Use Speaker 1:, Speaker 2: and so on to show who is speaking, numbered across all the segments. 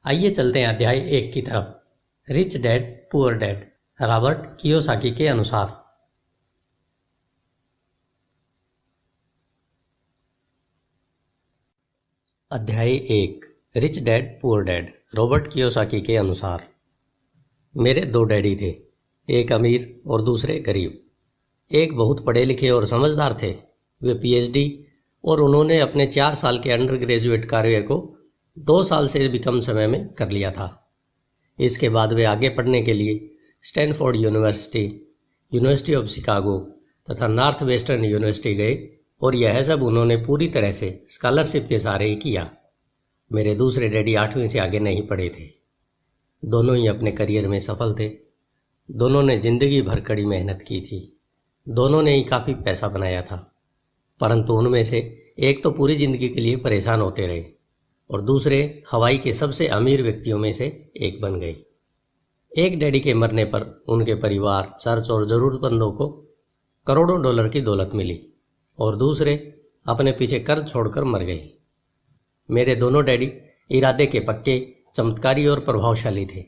Speaker 1: आइए चलते हैं अध्याय 1 की तरफ। Rich dad poor dad, Robert Kiyosaki के अनुसार। अध्याय 1, rich dad poor dad, Robert Kiyosaki के अनुसार। मेरे 2 डैडी थे, एक अमीर और दूसरे गरीब। एक बहुत पढ़े लिखे और समझदार थे, वे पीएचडी और उन्होंने अपने 4 साल के अंडर ग्रेजुएट कार्य को 2 साल से भी कम समय में कर लिया था। इसके बाद वे आगे पढ़ने के लिए Stanford university, university of Chicago तथा नॉर्थ वेस्टर्न यूनिवर्सिटी गए और यह सब उन्होंने पूरी तरह से स्कॉलरशिप के सहारे ही किया। मेरे दूसरे डैडी 8वीं से आगे नहीं पढ़े थे। दोनों ही अपने करियर में सफल थे। दोनों ने जिंदगी भर कड़ी मेहनत की थी। दोनों ने ही काफ़ी पैसा बनाया था, परंतु उनमें से एक तो पूरी ज़िंदगी के लिए परेशान होते रहे और दूसरे हवाई के सबसे अमीर व्यक्तियों में से एक बन गए। एक डैडी के मरने पर उनके परिवार, चर्च और ज़रूरतमंदों को करोड़ों डॉलर की दौलत मिली और दूसरे अपने पीछे कर्ज छोड़कर मर गए। मेरे दोनों डैडी इरादे के पक्के, चमत्कारी और प्रभावशाली थे।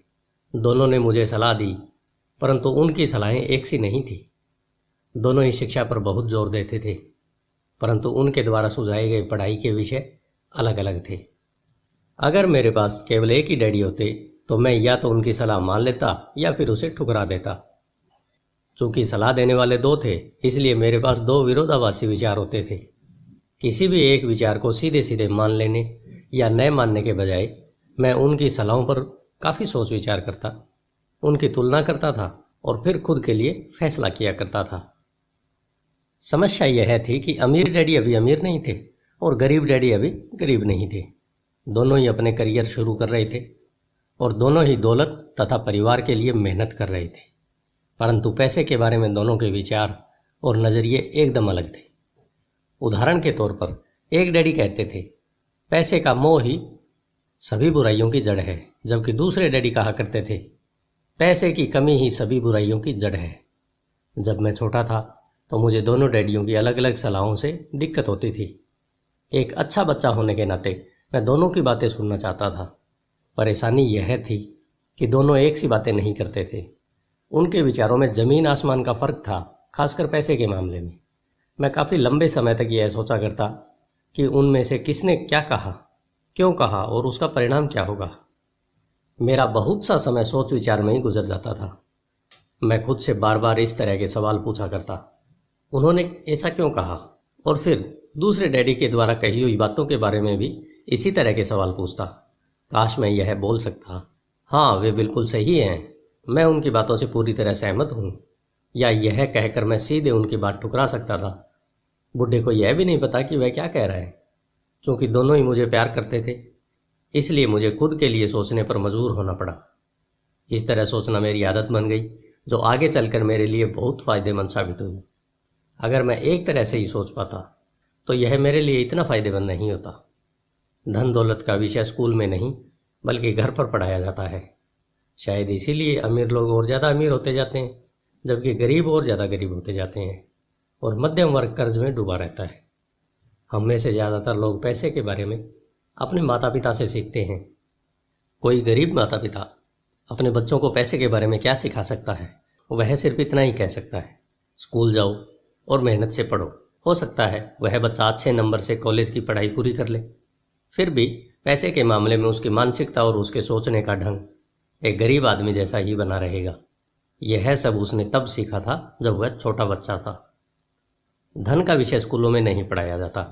Speaker 1: दोनों ने मुझे सलाह दी, परंतु उनकी सलाहें एक सी नहीं थी। दोनों ही शिक्षा पर बहुत जोर देते थे, परंतु उनके द्वारा सुझाए गए पढ़ाई के विषय अलग अलग थे। अगर मेरे पास केवल एक ही डैडी होते तो मैं या तो उनकी सलाह मान लेता या फिर उसे ठुकरा देता। चूंकि सलाह देने वाले 2 थे, इसलिए मेरे पास 2 विरोधाभासी विचार होते थे। किसी भी एक विचार को सीधे सीधे मान लेने या न मानने के बजाय मैं उनकी सलाहों पर काफ़ी सोच विचार करता, उनकी तुलना करता था और फिर खुद के लिए फैसला किया करता था। समस्या यह थी कि अमीर डैडी अभी अमीर नहीं थे और गरीब डैडी अभी गरीब नहीं थे। दोनों ही अपने करियर शुरू कर रहे थे और दोनों ही दौलत तथा परिवार के लिए मेहनत कर रहे थे, परंतु पैसे के बारे में दोनों के विचार और नज़रिए एकदम अलग थे। उदाहरण के तौर पर एक डैडी कहते थे, पैसे का मोह ही सभी बुराइयों की जड़ है, जबकि दूसरे डैडी कहा करते थे, पैसे की कमी ही सभी बुराइयों की जड़ है। जब मैं छोटा था तो मुझे दोनों डैडियों की अलग अलग सलाहों से दिक्कत होती थी। एक अच्छा बच्चा होने के नाते मैं दोनों की बातें सुनना चाहता था। परेशानी यह थी कि दोनों एक सी बातें नहीं करते थे। उनके विचारों में ज़मीन आसमान का फ़र्क था, खासकर पैसे के मामले में। मैं काफ़ी लंबे समय तक यह सोचा करता कि उनमें से किसने क्या कहा, क्यों कहा और उसका परिणाम क्या होगा। मेरा बहुत सा समय सोच विचार में ही गुजर जाता था। मैं खुद से बार बार इस तरह के सवाल पूछा करता, उन्होंने ऐसा क्यों कहा? और फिर दूसरे डैडी के द्वारा कही हुई बातों के बारे में भी इसी तरह के सवाल पूछता। काश मैं यह बोल सकता, हाँ वे बिल्कुल सही हैं, मैं उनकी बातों से पूरी तरह सहमत हूँ, या यह कहकर मैं सीधे उनकी बात ठुकरा सकता था। बुढ़े को यह भी नहीं पता कि वह क्या कह रहा है। क्योंकि दोनों ही मुझे प्यार करते थे, इसलिए मुझे खुद के लिए सोचने पर मजबूर होना पड़ा। इस तरह सोचना मेरी आदत बन गई, जो आगे चलकर मेरे लिए बहुत फ़ायदेमंद साबित हुई। अगर मैं एक तरह से ही सोच पाता तो यह मेरे लिए इतना फ़ायदेमंद नहीं होता। धन दौलत का विषय स्कूल में नहीं बल्कि घर पर पढ़ाया जाता है। शायद इसीलिए अमीर लोग और ज़्यादा अमीर होते जाते हैं, जबकि गरीब और ज़्यादा गरीब होते जाते हैं और मध्यम वर्ग कर्ज में डूबा रहता है। हम में से ज़्यादातर लोग पैसे के बारे में अपने माता पिता से सीखते हैं। कोई गरीब माता पिता अपने बच्चों को पैसे के बारे में क्या सिखा सकता है? वह सिर्फ इतना ही कह सकता है, स्कूल जाओ और मेहनत से पढ़ो। हो सकता है वह बच्चा अच्छे नंबर से कॉलेज की पढ़ाई पूरी कर ले, फिर भी पैसे के मामले में उसकी मानसिकता और उसके सोचने का ढंग एक गरीब आदमी जैसा ही बना रहेगा। यह सब उसने तब सीखा था जब वह छोटा बच्चा था। धन का विषय स्कूलों में नहीं पढ़ाया जाता।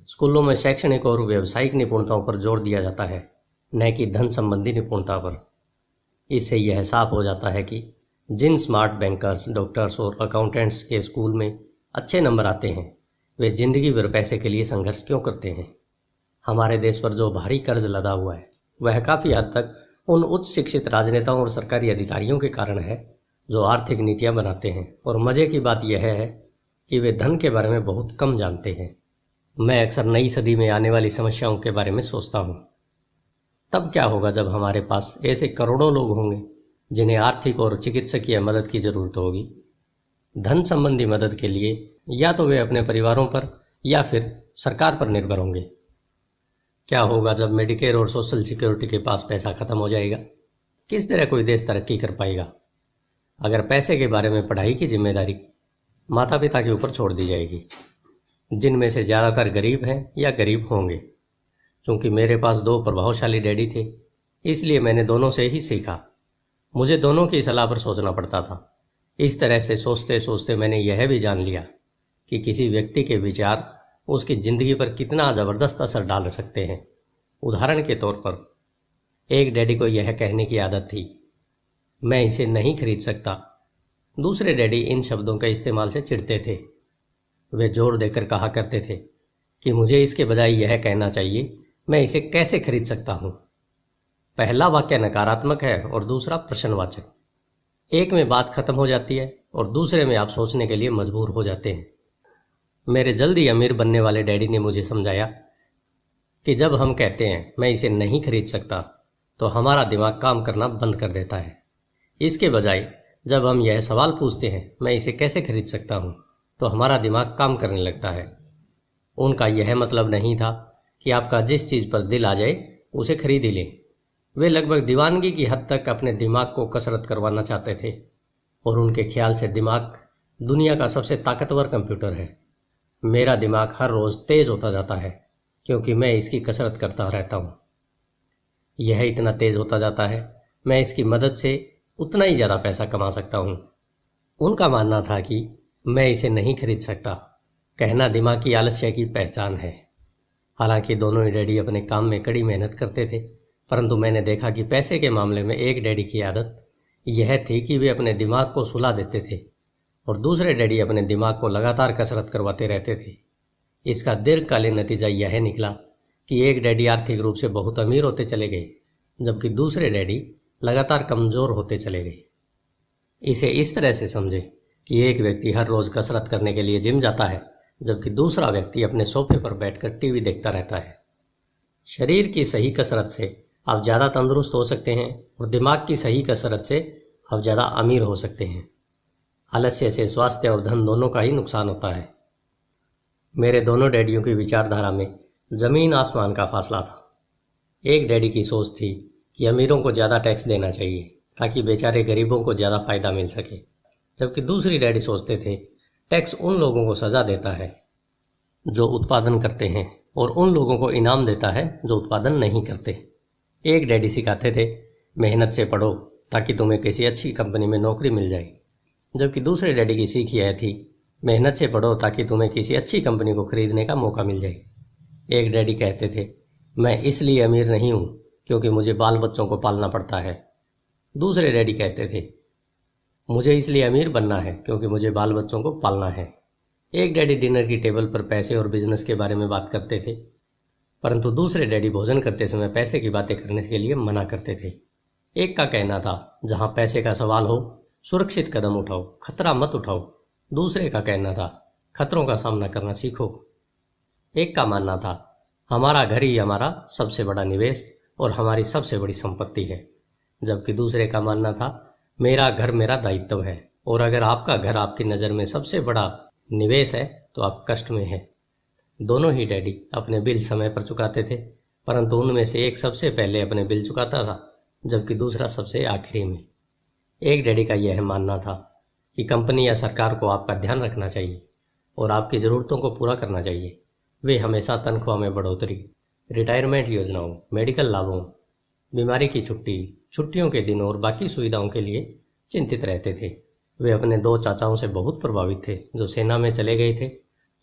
Speaker 1: स्कूलों में शैक्षणिक और व्यावसायिक निपुणताओं पर जोर दिया जाता है, न कि धन संबंधी निपुणता पर। इससे यह साफ हो जाता है कि जिन स्मार्ट बैंकर्स, डॉक्टर्स और अकाउंटेंट्स के स्कूल में अच्छे नंबर आते हैं, वे जिंदगी भर पैसे के लिए संघर्ष क्यों करते हैं। हमारे देश पर जो भारी कर्ज लदा हुआ है, वह काफ़ी हद तक उन उच्च शिक्षित राजनेताओं और सरकारी अधिकारियों के कारण है जो आर्थिक नीतियां बनाते हैं। और मज़े की बात यह है कि वे धन के बारे में बहुत कम जानते हैं। मैं अक्सर नई सदी में आने वाली समस्याओं के बारे में सोचता हूँ। तब क्या होगा जब हमारे पास ऐसे करोड़ों लोग होंगे जिन्हें आर्थिक और चिकित्सकीय मदद की ज़रूरत होगी। धन संबंधी मदद के लिए या तो वे अपने परिवारों पर या फिर सरकार पर निर्भर होंगे। क्या होगा जब मेडिकेयर और सोशल सिक्योरिटी के पास पैसा खत्म हो जाएगा? किस तरह कोई देश तरक्की कर पाएगा अगर पैसे के बारे में पढ़ाई की जिम्मेदारी माता पिता के ऊपर छोड़ दी जाएगी, जिनमें से ज़्यादातर गरीब हैं या गरीब होंगे। चूँकि मेरे पास दो प्रभावशाली डैडी थे, इसलिए मैंने दोनों से ही सीखा। मुझे दोनों की सलाह पर सोचना पड़ता था। इस तरह से सोचते सोचते मैंने यह भी जान लिया कि किसी व्यक्ति के विचार उसकी ज़िंदगी पर कितना ज़बरदस्त असर डाल सकते हैं। उदाहरण के तौर पर एक डैडी को यह कहने की आदत थी, मैं इसे नहीं खरीद सकता। दूसरे डैडी इन शब्दों के इस्तेमाल से चिढ़ते थे। वे जोर देकर कहा करते थे कि मुझे इसके बजाय यह कहना चाहिए, मैं इसे कैसे खरीद सकता हूँ। पहला वाक्य नकारात्मक है और दूसरा प्रश्नवाचक। एक में बात खत्म हो जाती है और दूसरे में आप सोचने के लिए मजबूर हो जाते हैं। मेरे जल्दी अमीर बनने वाले डैडी ने मुझे समझाया कि जब हम कहते हैं मैं इसे नहीं खरीद सकता, तो हमारा दिमाग काम करना बंद कर देता है। इसके बजाय जब हम यह सवाल पूछते हैं मैं इसे कैसे खरीद सकता हूँ, तो हमारा दिमाग काम करने लगता है। उनका यह मतलब नहीं था कि आपका जिस चीज़ पर दिल आ जाए उसे खरीद ही लें। वे लगभग दीवानगी की हद तक अपने दिमाग को कसरत करवाना चाहते थे और उनके ख्याल से दिमाग दुनिया का सबसे ताकतवर कंप्यूटर है। मेरा दिमाग हर रोज़ तेज़ होता जाता है क्योंकि मैं इसकी कसरत करता रहता हूँ। यह इतना तेज़ होता जाता है, मैं इसकी मदद से उतना ही ज़्यादा पैसा कमा सकता हूँ। उनका मानना था कि मैं इसे नहीं खरीद सकता कहना दिमाग की आलस्य की पहचान है। हालांकि दोनों ही डैडी अपने काम में कड़ी मेहनत करते थे, परंतु मैंने देखा कि पैसे के मामले में एक डैडी की आदत यह थी कि वे अपने दिमाग को सुला देते थे और दूसरे डैडी अपने दिमाग को लगातार कसरत करवाते रहते थे। इसका दीर्घकालीन नतीजा यह निकला कि एक डैडी आर्थिक रूप से बहुत अमीर होते चले गए, जबकि दूसरे डैडी लगातार कमज़ोर होते चले गए। इसे इस तरह से समझे कि एक व्यक्ति हर रोज़ कसरत करने के लिए जिम जाता है, जबकि दूसरा व्यक्ति अपने सोफे पर बैठकर टीवी देखता रहता है। शरीर की सही कसरत से आप ज़्यादा तंदुरुस्त हो सकते हैं और दिमाग की सही कसरत से आप ज़्यादा अमीर हो सकते हैं। आलस्य से स्वास्थ्य और धन दोनों का ही नुकसान होता है। मेरे दोनों डैडियों की विचारधारा में ज़मीन आसमान का फासला था। एक डैडी की सोच थी कि अमीरों को ज़्यादा टैक्स देना चाहिए ताकि बेचारे गरीबों को ज़्यादा फ़ायदा मिल सके, जबकि दूसरी डैडी सोचते थे टैक्स उन लोगों को सज़ा देता है जो उत्पादन करते हैं और उन लोगों को इनाम देता है जो उत्पादन नहीं करते। एक डैडी सिखाते थे मेहनत से पढ़ो ताकि तुम्हें किसी अच्छी कंपनी में नौकरी मिल जाए, जबकि दूसरे डैडी की सीख यह थी मेहनत से पढ़ो ताकि तुम्हें किसी अच्छी कंपनी को खरीदने का मौका मिल जाए। एक डैडी कहते थे मैं इसलिए अमीर नहीं हूँ क्योंकि मुझे बाल बच्चों को पालना पड़ता है। दूसरे डैडी कहते थे मुझे इसलिए अमीर बनना है क्योंकि मुझे बाल बच्चों को पालना है। एक डैडी डिनर की टेबल पर पैसे और बिजनेस के बारे में बात करते थे, परंतु दूसरे डैडी भोजन करते समय पैसे की बातें करने के लिए मना करते थे। एक का कहना था जहाँ पैसे का सवाल हो सुरक्षित कदम उठाओ, खतरा मत उठाओ। दूसरे का कहना था खतरों का सामना करना सीखो। एक का मानना था हमारा घर ही हमारा सबसे बड़ा निवेश और हमारी सबसे बड़ी संपत्ति है, जबकि दूसरे का मानना था मेरा घर मेरा दायित्व है और अगर आपका घर आपकी नज़र में सबसे बड़ा निवेश है तो आप कष्ट में हैं। दोनों ही डैडी अपने बिल समय पर चुकाते थे, परंतु उनमें से एक सबसे पहले अपने बिल चुकाता था जबकि दूसरा सबसे आखिरी में। एक डैडी का यह मानना था कि कंपनी या सरकार को आपका ध्यान रखना चाहिए और आपकी ज़रूरतों को पूरा करना चाहिए। वे हमेशा तनख्वाह में बढ़ोतरी, रिटायरमेंट योजनाओं, मेडिकल लाभों, बीमारी की छुट्टी, छुट्टियों के दिनों और बाकी सुविधाओं के लिए चिंतित रहते थे। वे अपने दो चाचाओं से बहुत प्रभावित थे जो सेना में चले गए थे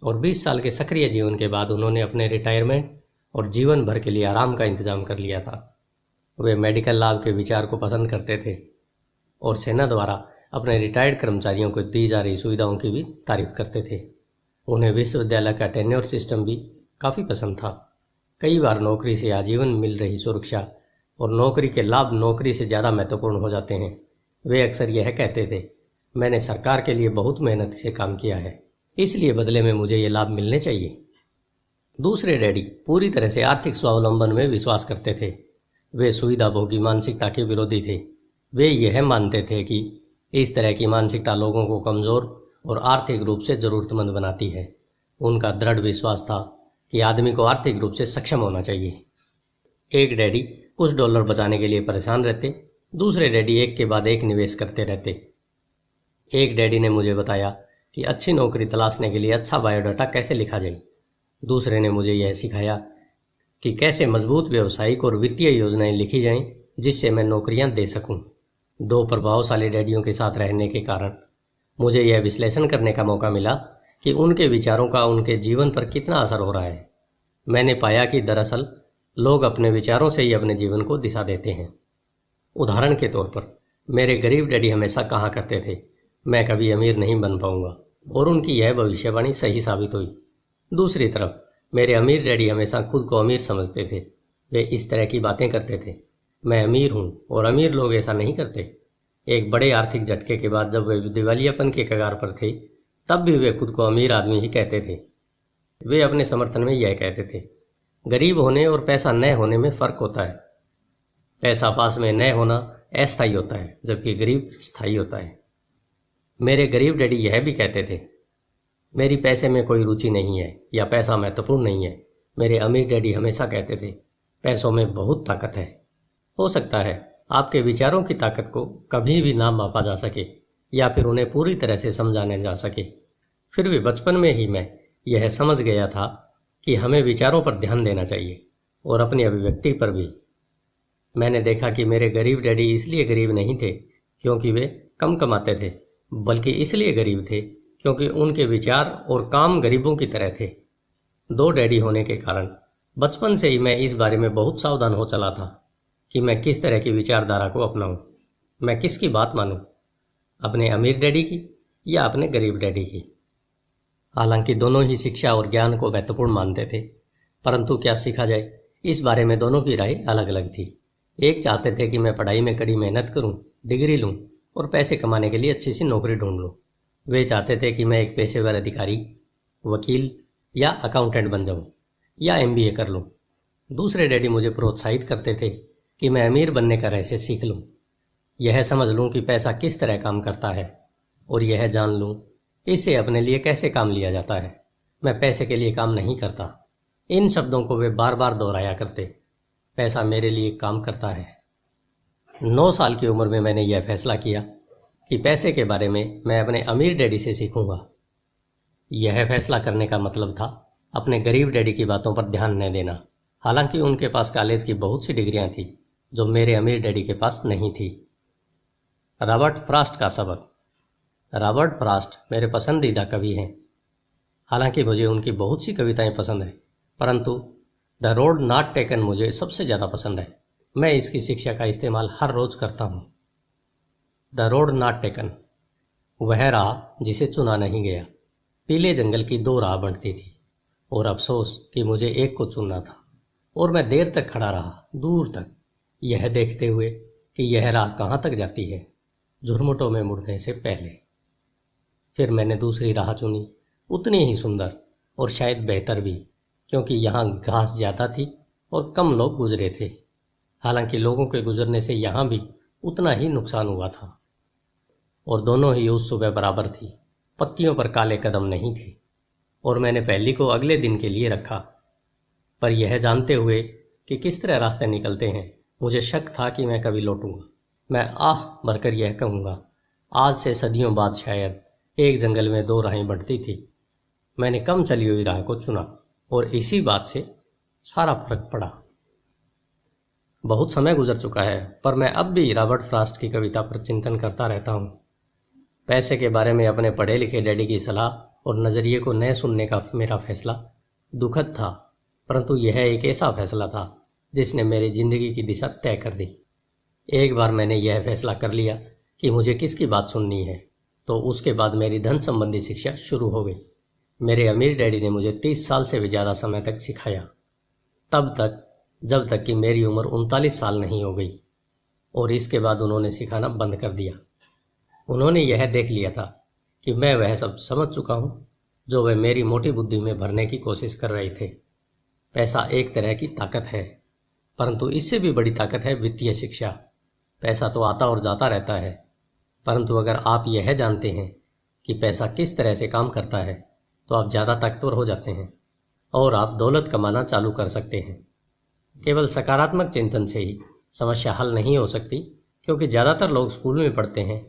Speaker 1: और 20 साल के सक्रिय जीवन के बाद उन्होंने अपने रिटायरमेंट और जीवन भर के लिए आराम का इंतजाम कर लिया था। वे मेडिकल लाभ के विचार को पसंद करते थे और सेना द्वारा अपने रिटायर्ड कर्मचारियों को दी जा रही सुविधाओं की भी तारीफ करते थे। उन्हें विश्वविद्यालय का टेन्योर सिस्टम भी काफ़ी पसंद था। कई बार नौकरी से आजीवन मिल रही सुरक्षा और नौकरी के लाभ नौकरी से ज़्यादा महत्वपूर्ण हो जाते हैं। वे अक्सर यह कहते थे मैंने सरकार के लिए बहुत मेहनत से काम किया है, इसलिए बदले में मुझे ये लाभ मिलने चाहिए। दूसरे डैडी पूरी तरह से आर्थिक स्वावलंबन में विश्वास करते थे। वे सुविधा भोगी मानसिकता के विरोधी थे। वे यह मानते थे कि इस तरह की मानसिकता लोगों को कमज़ोर और आर्थिक रूप से ज़रूरतमंद बनाती है। उनका दृढ़ विश्वास था कि आदमी को आर्थिक रूप से सक्षम होना चाहिए। एक डैडी कुछ डॉलर बचाने के लिए परेशान रहते, दूसरे डैडी एक के बाद एक निवेश करते रहते। एक डैडी ने मुझे बताया कि अच्छी नौकरी तलाशने के लिए अच्छा बायोडाटा कैसे लिखा जाए। दूसरे ने मुझे यह सिखाया कि कैसे मजबूत व्यावसायिक और वित्तीय योजनाएं लिखी जाएं जिससे मैं नौकरियां दे सकूं। दो प्रभावशाली डैडियों के साथ रहने के कारण मुझे यह विश्लेषण करने का मौका मिला कि उनके विचारों का उनके जीवन पर कितना असर हो रहा है। मैंने पाया कि दरअसल लोग अपने विचारों से ही अपने जीवन को दिशा देते हैं। उदाहरण के तौर पर मेरे गरीब डैडी हमेशा कहा करते थे, मैं कभी अमीर नहीं बन पाऊंगा, और उनकी यह भविष्यवाणी सही साबित हुई। दूसरी तरफ मेरे अमीर डैडी हमेशा खुद को अमीर समझते थे। वे इस तरह की बातें करते थे, मैं अमीर हूँ और अमीर लोग ऐसा नहीं करते। एक बड़े आर्थिक झटके के बाद जब वे दिवालियापन के कगार पर थे, तब भी वे खुद को अमीर आदमी ही कहते थे। वे अपने समर्थन में यह कहते थे, गरीब होने और पैसा न होने में फ़र्क होता है। पैसा पास में न होना अस्थायी होता है, जबकि गरीब स्थायी होता है। मेरे गरीब डैडी यह भी कहते थे, मेरी पैसे में कोई रुचि नहीं है या पैसा महत्वपूर्ण नहीं है। मेरे अमीर डैडी हमेशा कहते थे, पैसों में बहुत ताकत है। हो सकता है आपके विचारों की ताकत को कभी भी ना मापा जा सके या फिर उन्हें पूरी तरह से समझाने जा सके। फिर भी बचपन में ही मैं यह समझ गया था कि हमें विचारों पर ध्यान देना चाहिए और अपनी अभिव्यक्ति पर भी। मैंने देखा कि मेरे गरीब डैडी इसलिए गरीब नहीं थे क्योंकि वे कम कमाते थे, बल्कि इसलिए गरीब थे क्योंकि उनके विचार और काम गरीबों की तरह थे। दो डैडी होने के कारण बचपन से ही मैं इस बारे में बहुत सावधान हो चला था कि मैं किस तरह की विचारधारा को अपनाऊं, मैं किसकी बात मानूं, अपने अमीर डैडी की या अपने गरीब डैडी की। हालांकि दोनों ही शिक्षा और ज्ञान को महत्वपूर्ण मानते थे, परंतु क्या सीखा जाए इस बारे में दोनों की राय अलग अलग थी। एक चाहते थे कि मैं पढ़ाई में कड़ी मेहनत करूं, डिग्री लूं और पैसे कमाने के लिए अच्छी सी नौकरी ढूंढ लूं। वे चाहते थे कि मैं एक पेशेवर अधिकारी, वकील या अकाउंटेंट बन जाऊं या MBA कर लूं। दूसरे डैडी मुझे प्रोत्साहित करते थे कि मैं अमीर बनने का रहस्य सीख लूं, यह समझ लूं कि पैसा किस तरह काम करता है और यह जान लूं इससे अपने लिए कैसे काम लिया जाता है। मैं पैसे के लिए काम नहीं करता। इन शब्दों को वे बार बार दोहराया करते, पैसा मेरे लिए काम करता है। 9 साल की उम्र में मैंने यह फैसला किया कि पैसे के बारे में मैं अपने अमीर डैडी से सीखूंगा। यह फैसला करने का मतलब था अपने गरीब डैडी की बातों पर ध्यान न देना। हालांकि उनके पास कॉलेज की बहुत सी डिग्रियां थी जो मेरे अमीर डैडी के पास नहीं थी। रॉबर्ट फ्रॉस्ट का सबक। रॉबर्ट फ्रॉस्ट मेरे पसंदीदा कवि हैं। हालांकि मुझे उनकी बहुत सी कविताएं पसंद हैं, परंतु द रोड नॉट टेकन मुझे सबसे ज़्यादा पसंद है। मैं इसकी शिक्षा का इस्तेमाल हर रोज़ करता हूँ। द रोड नॉट टेकन, वह राह जिसे चुना नहीं गया। पीले जंगल की 2 राह बनती थी और अफसोस कि मुझे एक को चुनना था, और मैं देर तक खड़ा रहा, दूर तक, यह देखते हुए कि यह राह कहाँ तक जाती है, झुरमुटों में मुड़ने से पहले। फिर मैंने दूसरी राह चुनी, उतनी ही सुंदर और शायद बेहतर भी, क्योंकि यहाँ घास ज़्यादा थी और कम लोग गुजरे थे। हालांकि लोगों के गुजरने से यहाँ भी उतना ही नुकसान हुआ था, और दोनों ही उस सुबह बराबर थी। पत्तियों पर काले कदम नहीं थे, और मैंने पहली को अगले दिन के लिए रखा। पर यह जानते हुए कि किस तरह रास्ते निकलते हैं, मुझे शक था कि मैं कभी लौटूंगा। मैं आह भरकर यह कहूँगा, आज से सदियों बाद शायद एक जंगल में 2 राहें बढ़ती थी। मैंने कम चली हुई राह को चुना और इसी बात से सारा फर्क पड़ा। बहुत समय गुजर चुका है, पर मैं अब भी रॉबर्ट फ्रॉस्ट की कविता पर चिंतन करता रहता हूँ। पैसे के बारे में अपने पढ़े लिखे डैडी की सलाह और नज़रिए को न सुनने का मेरा फैसला दुखद था, परंतु यह एक ऐसा फैसला था जिसने मेरी ज़िंदगी की दिशा तय कर दी। एक बार मैंने यह फैसला कर लिया कि मुझे किसकी बात सुननी है, तो उसके बाद मेरी धन संबंधी शिक्षा शुरू हो गई। मेरे अमीर डैडी ने मुझे 30 साल से भी ज़्यादा समय तक सिखाया, तब तक जब तक कि मेरी उम्र 39 साल नहीं हो गई, और इसके बाद उन्होंने सिखाना बंद कर दिया। उन्होंने यह देख लिया था कि मैं वह सब समझ चुका हूँ जो वे मेरी मोटी बुद्धि में भरने की कोशिश कर रहे थे। पैसा एक तरह की ताकत है, परंतु इससे भी बड़ी ताकत है वित्तीय शिक्षा। पैसा तो आता और जाता रहता है, परंतु अगर आप यह जानते हैं कि पैसा किस तरह से काम करता है, तो आप ज़्यादा ताकतवर हो जाते हैं और आप दौलत कमाना चालू कर सकते हैं। केवल सकारात्मक चिंतन से ही समस्या हल नहीं हो सकती, क्योंकि ज़्यादातर लोग स्कूल में पढ़ते हैं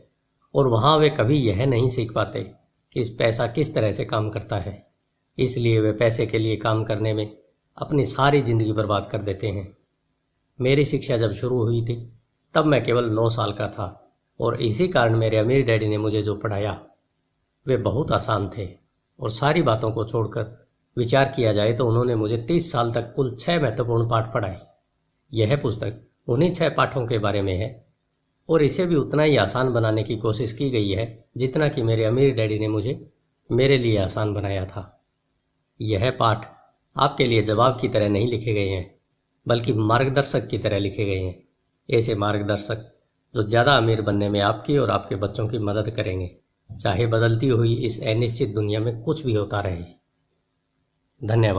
Speaker 1: और वहाँ वे कभी यह नहीं सीख पाते कि इस पैसा किस तरह से काम करता है। इसलिए वे पैसे के लिए काम करने में अपनी सारी ज़िंदगी बर्बाद कर देते हैं। मेरी शिक्षा जब शुरू हुई थी तब मैं केवल 9 साल का था, और इसी कारण मेरे अमीर डैडी ने मुझे जो पढ़ाया वे बहुत आसान थे, और सारी बातों को छोड़कर विचार किया जाए तो उन्होंने मुझे 30 साल तक कुल 6 महत्वपूर्ण पाठ पढ़ाए। यह पुस्तक उन्हीं 6 पाठों के बारे में है, और इसे भी उतना ही आसान बनाने की कोशिश की गई है जितना कि मेरे अमीर डैडी ने मुझे मेरे लिए आसान बनाया था। यह पाठ आपके लिए जवाब की तरह नहीं लिखे गए हैं, बल्कि मार्गदर्शक की तरह लिखे गए हैं। ऐसे मार्गदर्शक जो ज़्यादा अमीर बनने में आपकी और आपके बच्चों की मदद करेंगे, चाहे बदलती हुई इस अनिश्चित दुनिया में कुछ भी होता रहे। धन्यवाद।